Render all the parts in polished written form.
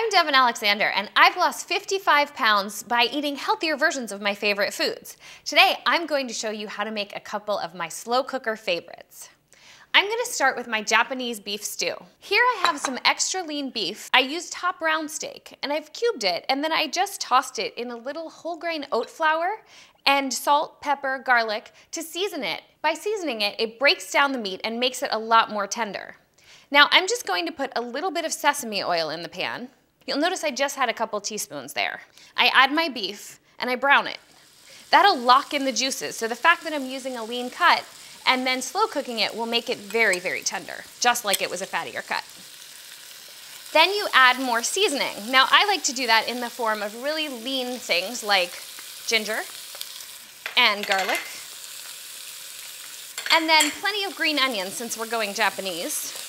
I'm Devin Alexander, and I've lost 55 pounds by eating healthier versions of my favorite foods. Today, I'm going to show you how to make a couple of my slow cooker favorites. I'm going to start with my Japanese beef stew. Here I have some extra lean beef. I used top round steak, and I've cubed it, and then I just tossed it in a little whole grain oat flour and salt, pepper, garlic to season it. By seasoning it, it breaks down the meat and makes it a lot more tender. Now I'm just going to put a little bit of sesame oil in the pan. You'll notice I just had a couple teaspoons there. I add my beef and I brown it. That'll lock in the juices, so the fact that I'm using a lean cut and then slow cooking it will make it very, very tender, just like it was a fattier cut. Then you add more seasoning. Now I like to do that in the form of really lean things like ginger and garlic, and then plenty of green onions since we're going Japanese.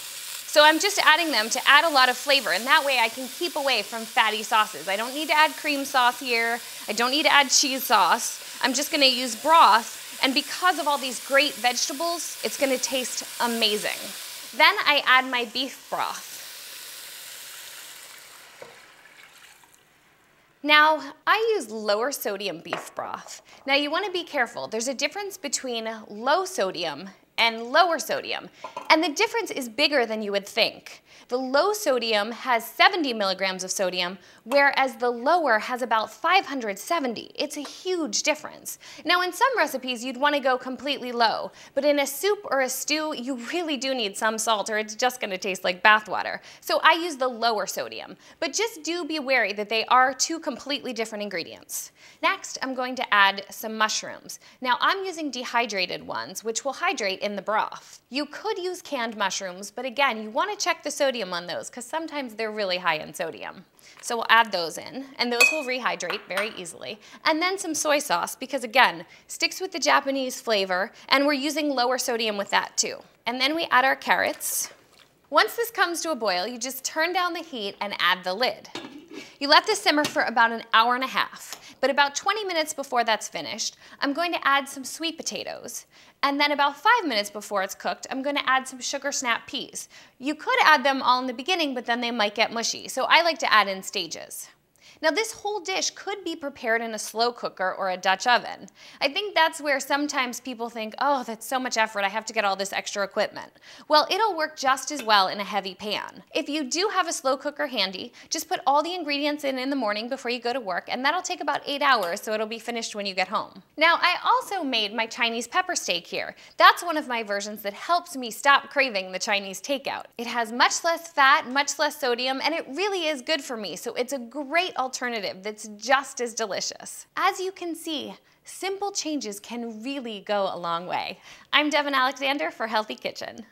So I'm just adding them to add a lot of flavor, and that way I can keep away from fatty sauces. I don't need to add cream sauce here. I don't need to add cheese sauce. I'm just gonna use broth, and because of all these great vegetables, it's gonna taste amazing. Then I add my beef broth. Now, I use lower sodium beef broth. Now you wanna be careful. There's a difference between low sodium and lower sodium, and the difference is bigger than you would think. The low sodium has 70 milligrams of sodium, whereas the lower has about 570. It's a huge difference. Now in some recipes you'd want to go completely low, but in a soup or a stew you really do need some salt or it's just going to taste like bathwater. So I use the lower sodium, but just do be wary that they are two completely different ingredients. Next, I'm going to add some mushrooms. Now I'm using dehydrated ones, which will hydrate in the broth. You could use canned mushrooms, but again, you want to check the sodium on those because sometimes they're really high in sodium. So we'll add those in, and those will rehydrate very easily. And then some soy sauce because again, sticks with the Japanese flavor, and we're using lower sodium with that too. And then we add our carrots. Once this comes to a boil, you just turn down the heat and add the lid. You let this simmer for about an hour and a half, but about 20 minutes before that's finished, I'm going to add some sweet potatoes. And then about 5 minutes before it's cooked, I'm going to add some sugar snap peas. You could add them all in the beginning, but then they might get mushy, so I like to add in stages. Now this whole dish could be prepared in a slow cooker or a Dutch oven. I think that's where sometimes people think, oh, that's so much effort, I have to get all this extra equipment. Well, it'll work just as well in a heavy pan. If you do have a slow cooker handy, just put all the ingredients in the morning before you go to work, and that'll take about 8 hours, so it'll be finished when you get home. Now, I also made my Chinese pepper steak here. That's one of my versions that helps me stop craving the Chinese takeout. It has much less fat, much less sodium, and it really is good for me, so it's a great alternative that's just as delicious. As you can see, simple changes can really go a long way. I'm Devin Alexander for Healthy Kitchen.